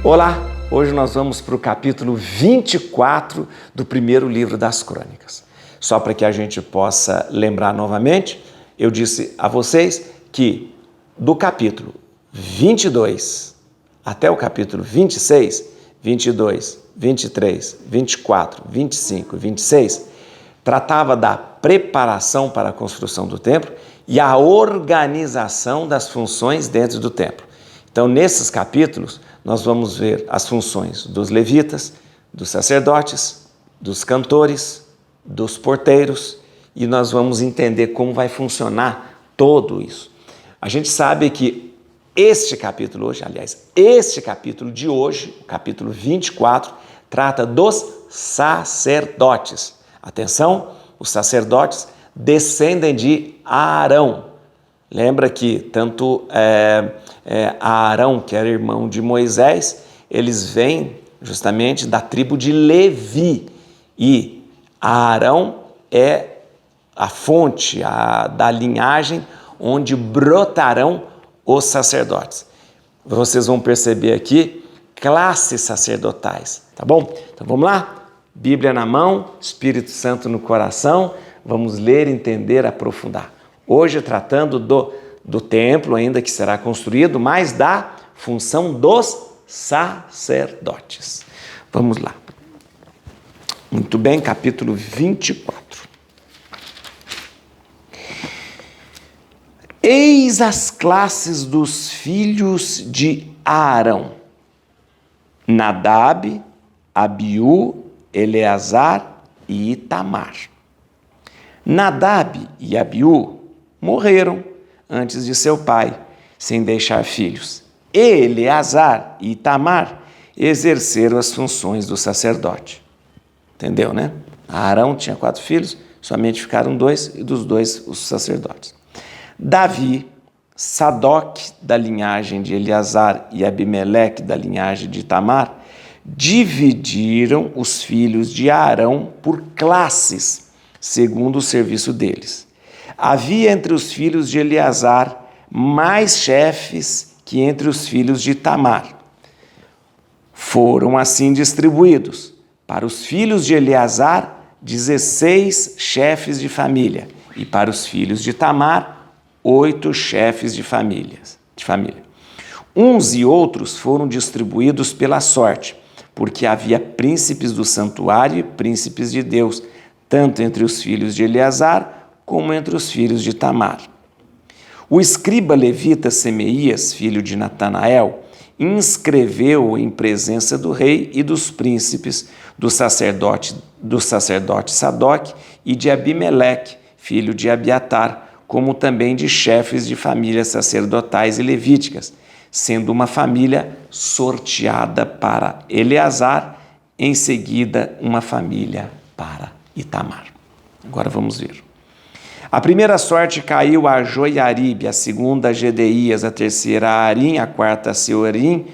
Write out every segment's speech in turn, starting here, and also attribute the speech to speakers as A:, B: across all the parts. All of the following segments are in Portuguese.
A: Olá, hoje nós vamos para o capítulo 24 do primeiro livro das Crônicas. Só para que a gente possa lembrar novamente, eu disse a vocês que do capítulo 22 até o capítulo 26, 22, 23, 24, 25 e 26, tratava da preparação para a construção do templo e a organização das funções dentro do templo. Então, nesses capítulos, nós vamos ver as funções dos levitas, dos sacerdotes, dos cantores, dos porteiros, e nós vamos entender como vai funcionar tudo isso. A gente sabe que este capítulo de hoje, o capítulo 24, trata dos sacerdotes. Atenção, os sacerdotes descendem de Arão. Lembra que tanto Arão, que era irmão de Moisés, eles vêm justamente da tribo de Levi. E Arão é a fonte da linhagem onde brotarão os sacerdotes. Vocês vão perceber aqui classes sacerdotais, tá bom? Então vamos lá? Bíblia na mão, Espírito Santo no coração, vamos ler, entender, aprofundar. Hoje tratando do templo ainda que será construído, mas da função dos sacerdotes. Vamos lá. Muito bem, capítulo 24. Eis as classes dos filhos de Arão: Nadab, Abiú, Eleazar e Itamar. Nadab e Abiú morreram antes de seu pai, sem deixar filhos. Eleazar e Itamar exerceram as funções do sacerdote. Entendeu, né? Arão tinha 4 filhos, somente ficaram 2, e dos 2 os sacerdotes. Davi, Sadoc, da linhagem de Eleazar, e Abimeleque, da linhagem de Itamar, dividiram os filhos de Arão por classes, segundo o serviço deles. Havia entre os filhos de Eleazar mais chefes que entre os filhos de Itamar. Foram assim distribuídos: para os filhos de Eleazar, 16 chefes de família, e para os filhos de Itamar, 8 chefes de família. Uns e outros foram distribuídos pela sorte, porque havia príncipes do santuário e príncipes de Deus, tanto entre os filhos de Eleazar como entre os filhos de Itamar. O escriba levita Semeías, filho de Natanael, inscreveu-o em presença do rei e dos príncipes, do sacerdote Sadoc e de Abimeleque, filho de Abiatar, como também de chefes de famílias sacerdotais e levíticas, sendo uma família sorteada para Eleazar, em seguida uma família para Itamar. Agora vamos ver. A primeira sorte caiu a Joiaribe, a segunda a Gedeías, a terceira a Arim, a quarta a Seorim,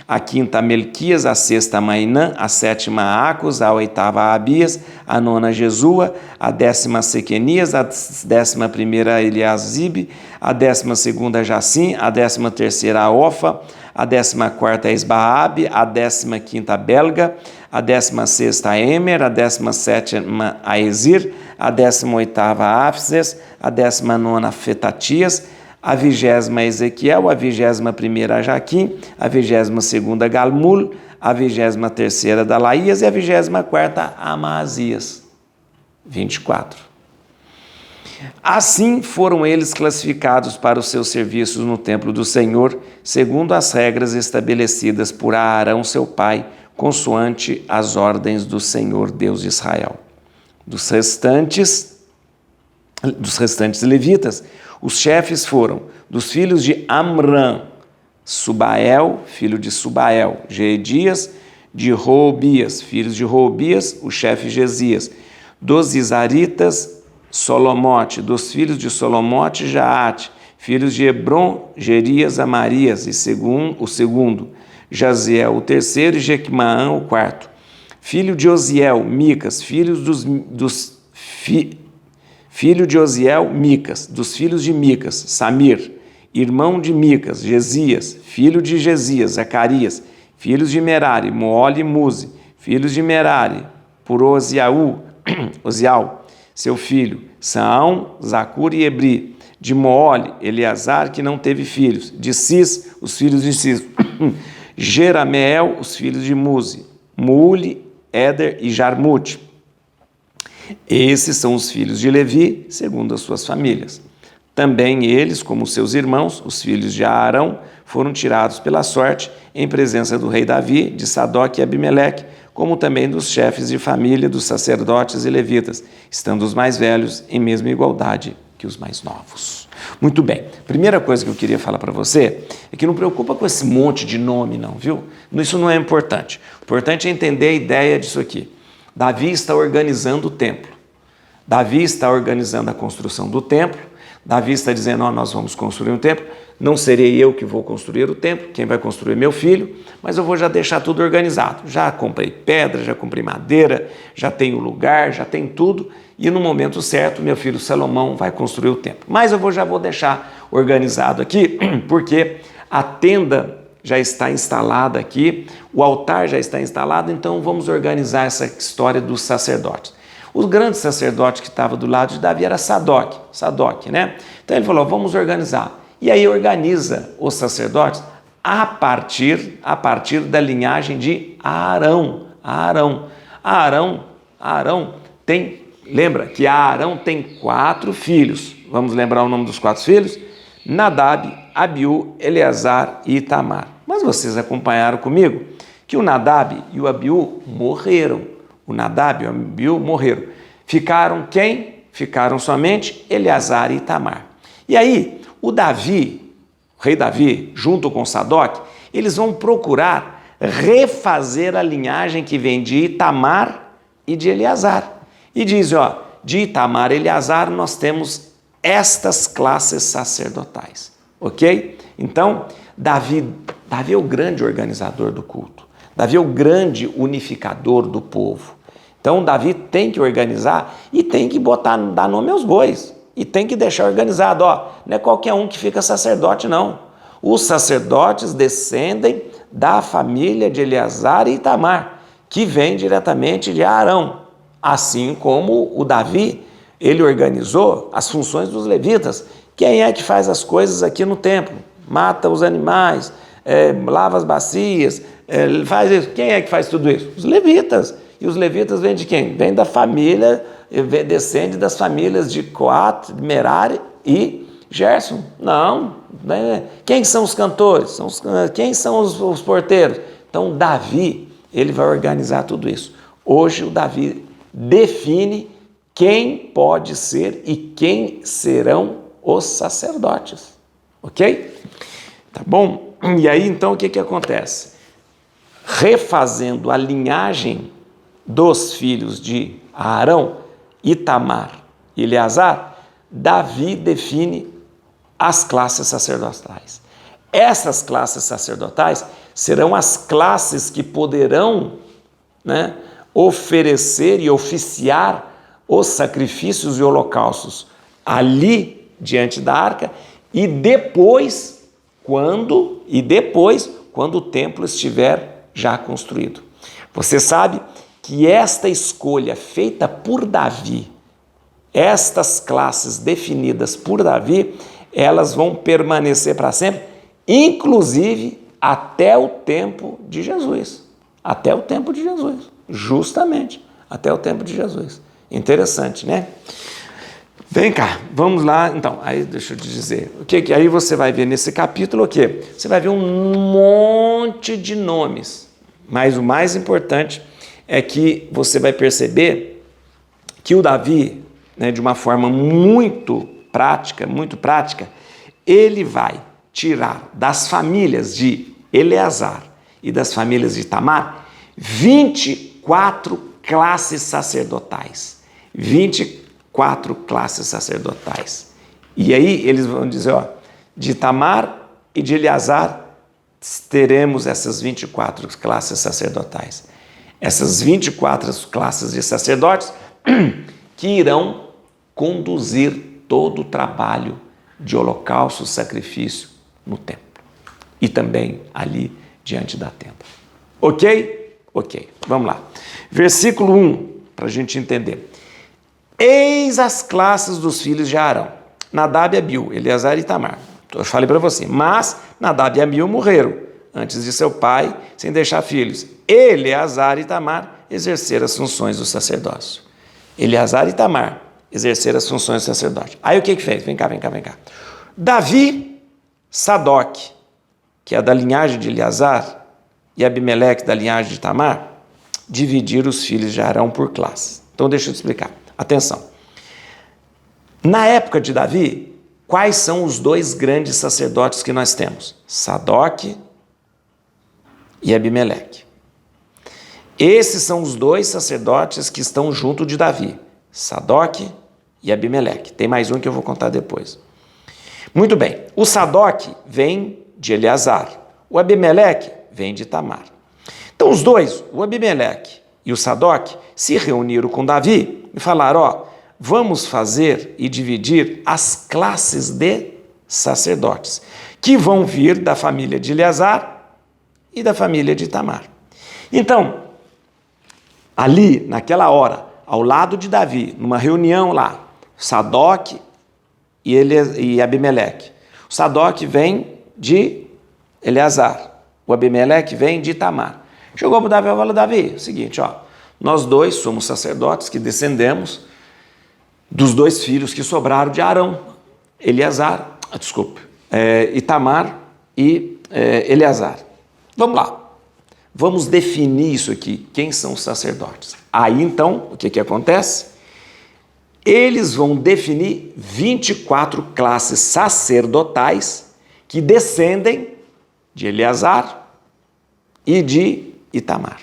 A: a quinta a Melquias, a sexta a Mainã, a sétima a Acos, a oitava a Abias, a nona a Jesua, a 10ª a Sequenias, a 11ª a Eliasibe, a 12ª a Jacim, a 13ª a Ofa, a 14ª a Esbaabe, a 15ª a Belga, a 16ª a Emer, a 17ª a Ezir, a 18ª a Áfses, a 19ª a Fetatias, a 20ª a Ezequiel, a 21ª a Jaquim, a 22ª a Galmul, a 23ª a Dalaías e a 24ª a Amazias. 24. Assim foram eles classificados para os seus serviços no templo do Senhor, segundo as regras estabelecidas por Arão seu pai, consoante as ordens do Senhor Deus de Israel. Dos restantes levitas, os chefes foram dos filhos de Amram, Subael, filho de Subael, Jeedias, de Roobias, filhos de Roobias, o chefe Gesias, dos Isaritas, Solomote, dos filhos de Solomote, Jaate, filhos de Hebron, Gerias, Amarias, o segundo, Jaziel, o terceiro, e Jequimaã, o quarto. Filho de Osiel, Micas, filho de Osiel, Micas, dos filhos de Micas, Samir, irmão de Micas, Gesias, filho de Gesias, Zacarias, filhos de Merari, Moole e Muzi, filhos de Merari, por Osial, seu filho, Saão, Zacur e Ebri, de Moole, Eleazar, que não teve filhos, de Cis, os filhos de Cis, Jerameel, os filhos de Muzi, Muule, Éder e Jarmute. Esses são os filhos de Levi, segundo as suas famílias. Também eles, como seus irmãos, os filhos de Arão, foram tirados pela sorte em presença do rei Davi, de Sadoc e Abimeleque, como também dos chefes de família, dos sacerdotes e levitas, estando os mais velhos em mesma igualdade que os mais novos. Muito bem, primeira coisa que eu queria falar para você é que não preocupa com esse monte de nome não, viu? Isso não é importante. O importante é entender a ideia disso aqui. Davi está organizando o templo. Davi está organizando a construção do templo. Davi está dizendo, nós vamos construir um templo. Não serei eu que vou construir o templo, quem vai construir é meu filho, mas eu vou já deixar tudo organizado. Já comprei pedra, já comprei madeira, já tenho lugar, já tem tudo. E no momento certo, meu filho Salomão vai construir o templo. Mas eu já vou deixar organizado aqui, porque a tenda já está instalada aqui, o altar já está instalado, então vamos organizar essa história dos sacerdotes. O grande sacerdote que estava do lado de Davi era Sadoc, né? Então ele falou, vamos organizar. E aí organiza os sacerdotes a partir da linhagem de Arão. Arão tem, lembra que Arão tem 4 filhos. Vamos lembrar o nome dos 4 filhos? Nadab, Abiú, Eleazar e Itamar. Mas vocês acompanharam comigo que o Nadab e o Abiú morreram. O Nadab e o Abiú morreram. Ficaram quem? Ficaram somente Eleazar e Itamar. E aí, o rei Davi, junto com Sadoc, eles vão procurar refazer a linhagem que vem de Itamar e de Eleazar. E diz, de Itamar e Eleazar nós temos estas classes sacerdotais, ok? Então, Davi é o grande organizador do culto. Davi é o grande unificador do povo. Então, Davi tem que organizar e tem que dar nome aos bois. E tem que deixar organizado, não é qualquer um que fica sacerdote, não. Os sacerdotes descendem da família de Eleazar e Itamar, que vem diretamente de Arão. Assim como o Davi, ele organizou as funções dos levitas. Quem é que faz as coisas aqui no templo? Mata os animais, lava as bacias, faz isso. Quem é que faz tudo isso? Os levitas. E os levitas vêm de quem? Vêm da família, descende das famílias de Coate, Merari e Gerson. Não. Quem são os cantores? Quem são os porteiros? Então, Davi, ele vai organizar tudo isso. Hoje, o Davi define quem pode ser e quem serão os sacerdotes. Ok? Tá bom? E aí, então, o que acontece? Refazendo a linhagem dos filhos de Arão, Itamar e Eleazar, Davi define as classes sacerdotais. Essas classes sacerdotais serão as classes que poderão, oferecer e oficiar os sacrifícios e holocaustos ali diante da arca e depois, quando o templo estiver já construído. Você sabe que esta escolha feita por Davi, estas classes definidas por Davi, elas vão permanecer para sempre, inclusive até o tempo de Jesus. Até o tempo de Jesus, justamente, até o tempo de Jesus. Interessante, né? Vem cá, vamos lá, então, aí deixa eu te dizer, aí você vai ver nesse capítulo o quê? Você vai ver um monte de nomes, mas o mais importante é que você vai perceber que o Davi, de uma forma muito prática, ele vai tirar das famílias de Eleazar e das famílias de Itamar 24 classes sacerdotais. 24 classes sacerdotais. E aí eles vão dizer, de Itamar e de Eleazar teremos essas 24 classes sacerdotais. Essas 24 classes de sacerdotes que irão conduzir todo o trabalho de holocausto, sacrifício no templo e também ali diante da tenda. Ok? Ok, vamos lá. Versículo 1, para a gente entender. Eis as classes dos filhos de Arão, Nadab e Abiú, Eleazar e Itamar. Eu falei para você, mas Nadab e Abiú morreram antes de seu pai, sem deixar filhos. Eleazar e Itamar exerceram as funções do sacerdócio. Eleazar e Itamar exerceram as funções do sacerdócio. Aí o que fez? Vem cá. Davi, Sadoc, que é da linhagem de Eleazar, e Abimeleque, da linhagem de Itamar, dividiram os filhos de Arão por classes. Então deixa eu te explicar. Atenção. Na época de Davi, quais são os dois grandes sacerdotes que nós temos? Sadoc e Abimeleque. Esses são os dois sacerdotes que estão junto de Davi, Sadoc e Abimeleque. Tem mais um que eu vou contar depois. Muito bem, o Sadoc vem de Eleazar, o Abimeleque vem de Itamar. Então os dois, o Abimeleque e o Sadoc, se reuniram com Davi e falaram, vamos fazer e dividir as classes de sacerdotes, que vão vir da família de Eleazar e da família de Itamar. Então, ali, naquela hora, ao lado de Davi, numa reunião lá, Sadoc e Abimeleque. O Sadoc vem de Eleazar, o Abimeleque vem de Itamar. Chegou para Davi e falou, Davi, é o seguinte, nós dois somos sacerdotes que descendemos dos dois filhos que sobraram de Arão, Itamar e Eleazar. Vamos lá. Vamos definir isso aqui, quem são os sacerdotes. Aí, então, o que acontece? Eles vão definir 24 classes sacerdotais que descendem de Eleazar e de Itamar.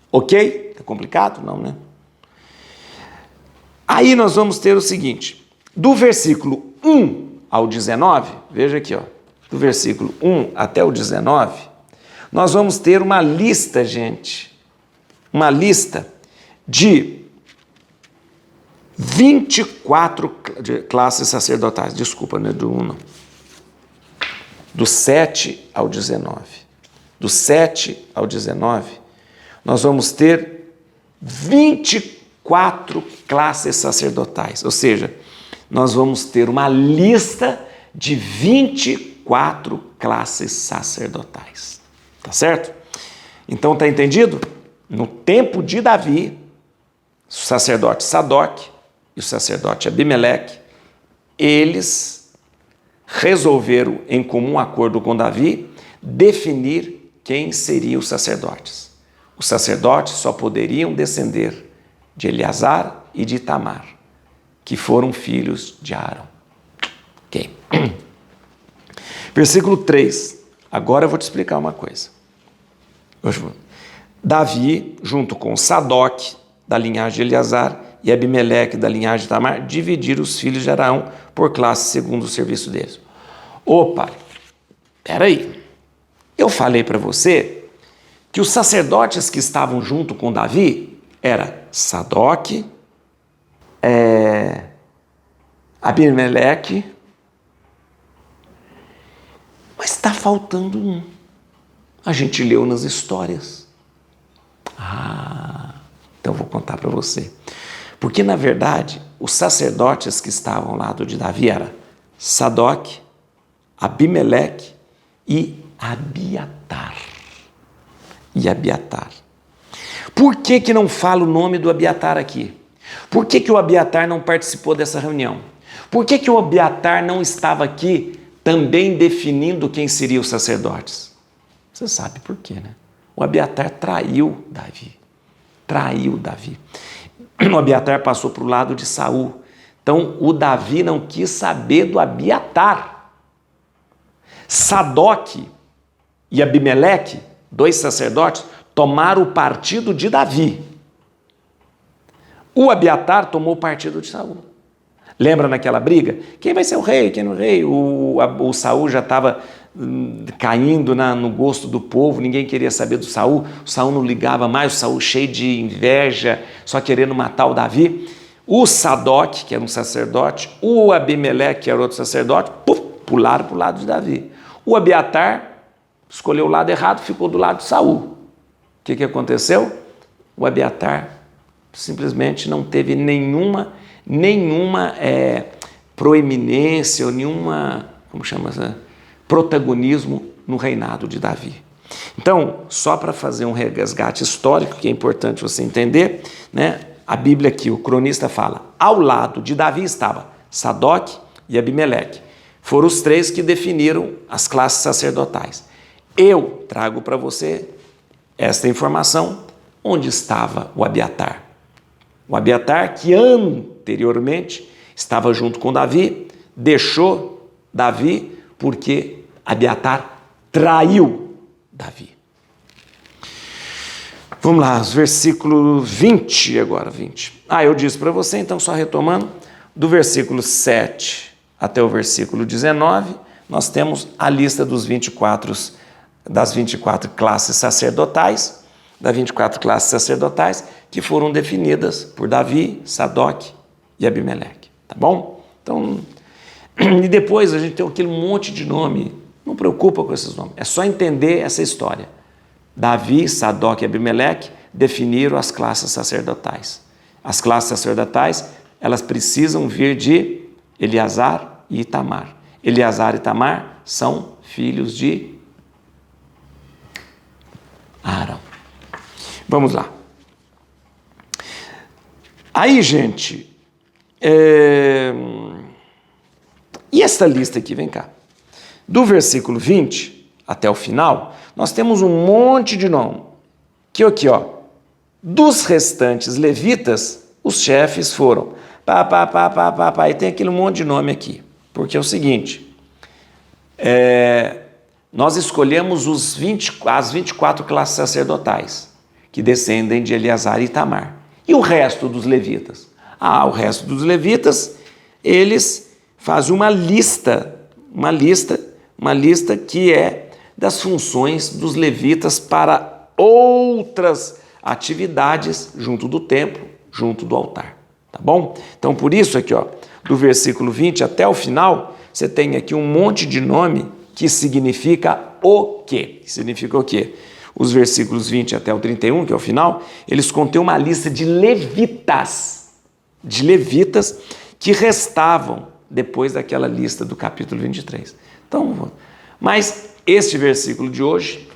A: Ok? É complicado? Não, né? Aí nós vamos ter o seguinte, do versículo 1 ao 19, veja aqui, do versículo 1 até o 19, nós vamos ter uma lista, gente, uma lista de 24 classes sacerdotais, desculpa, não é do 1 não, do 7 ao 19. Do 7 ao 19, nós vamos ter 24 classes sacerdotais, ou seja, nós vamos ter uma lista de 24 classes sacerdotais. Tá certo? Então, tá entendido? No tempo de Davi, o sacerdote Sadoc e o sacerdote Abimeleque, eles resolveram, em comum acordo com Davi, definir quem seriam os sacerdotes. Os sacerdotes só poderiam descender de Eleazar e de Itamar, que foram filhos de Arão. Ok. Versículo 3. Agora eu vou te explicar uma coisa. Davi, junto com Sadoc, da linhagem de Eleazar, e Abimeleque, da linhagem de Itamar, dividiram os filhos de Arão por classe segundo o serviço deles. Opa, peraí. Eu falei para você que os sacerdotes que estavam junto com Davi era Sadoc, Abimeleque, mas está faltando um. A gente leu nas histórias. Então eu vou contar para você. Porque, na verdade, os sacerdotes que estavam ao lado de Davi eram Sadoc, Abimeleque e Abiatar. Por que não fala o nome do Abiatar aqui? Por que o Abiatar não participou dessa reunião? Por que o Abiatar não estava aqui também definindo quem seriam os sacerdotes? Você sabe por quê, né? O Abiatar traiu Davi. O Abiatar passou para o lado de Saul. Então, o Davi não quis saber do Abiatar. Sadoc e Abimeleque, dois sacerdotes, tomaram o partido de Davi. O Abiatar tomou o partido de Saul. Lembra naquela briga? Quem vai ser o rei? Quem não é o rei? O Saul já estava caindo no gosto do povo, ninguém queria saber do Saul, o Saul não ligava mais, o Saul cheio de inveja, só querendo matar o Davi. o Sadoc, que era um sacerdote, o Abimeleque, que era outro sacerdote, pularam para o lado de Davi. O Abiatar escolheu o lado errado, ficou do lado de Saul. O que aconteceu? O Abiatar simplesmente não teve nenhuma proeminência ou nenhuma, protagonismo no reinado de Davi. Então, só para fazer um resgate histórico, que é importante você entender, né? A Bíblia aqui, o cronista fala, ao lado de Davi estava Sadoc e Abimeleque. Foram os três que definiram as classes sacerdotais. Eu trago para você esta informação, onde estava o Abiatar. O Abiatar, que anteriormente estava junto com Davi, deixou Davi porque Abiatar traiu Davi. Vamos lá, os versículos 20 agora, 20. Eu disse para você, então, só retomando, do versículo 7 até o versículo 19, nós temos a lista das 24 classes sacerdotais, que foram definidas por Davi, Sadoc e Abimeleque, tá bom? Então, e depois a gente tem aquele monte de nome, não preocupa com esses nomes, é só entender essa história. Davi, Sadoc e Abimeleque definiram as classes sacerdotais. As classes sacerdotais, elas precisam vir de Eleazar e Itamar. Eleazar e Itamar são filhos de Arão. Vamos lá. Aí, gente, e esta lista aqui, vem cá. Do versículo 20 até o final, nós temos um monte de nome. Que aqui, ó, dos restantes levitas, os chefes foram e tem aquele monte de nome aqui. Porque é o seguinte, nós escolhemos as 24 classes sacerdotais, que descendem de Eleazar e Itamar. E o resto dos levitas? O resto dos levitas, eles fazem uma lista que é das funções dos levitas para outras atividades junto do templo, junto do altar, tá bom? Então, por isso aqui, ó, do versículo 20 até o final, você tem aqui um monte de nome que significa o quê? Significa o quê? Os versículos 20 até o 31, que é o final, eles contêm uma lista de levitas que restavam depois daquela lista do capítulo 23. Então, mas este capítulo de hoje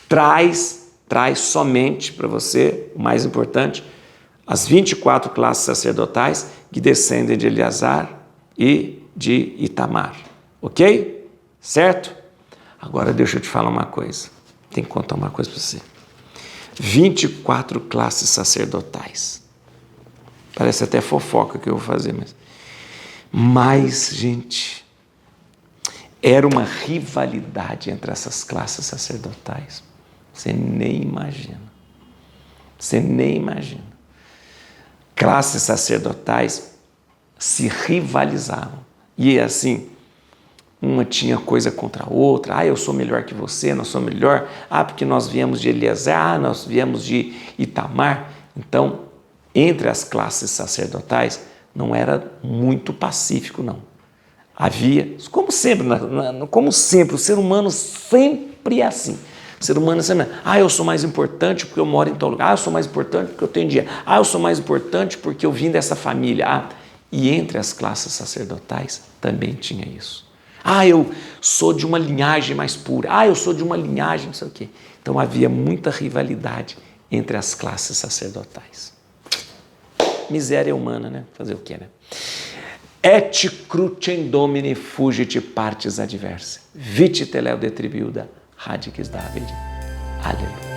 A: traz somente para você, o mais importante, as 24 classes sacerdotais que descendem de Eleazar e de Itamar. Ok? Certo? Agora deixa eu te falar uma coisa. Tem que contar uma coisa para você. 24 classes sacerdotais. Parece até fofoca que eu vou fazer, mas, gente, era uma rivalidade entre essas classes sacerdotais. Você nem imagina. Classes sacerdotais se rivalizavam. E assim, uma tinha coisa contra a outra. Eu sou melhor que você, nós somos melhor. Porque nós viemos de Eleazar, nós viemos de Itamar. Então, entre as classes sacerdotais, não era muito pacífico, não. Havia, como sempre, o ser humano sempre é assim. O ser humano sempre eu sou mais importante porque eu moro em tal lugar. Eu sou mais importante porque eu tenho dinheiro. Eu sou mais importante porque eu vim dessa família. E entre as classes sacerdotais também tinha isso. Eu sou de uma linhagem mais pura. Eu sou de uma linhagem não sei o quê. Então havia muita rivalidade entre as classes sacerdotais. Miséria humana, né? Fazer o quê, né? Et crucem domini fugit partes adversae, vite teleo detribuda, radix David. Aleluia.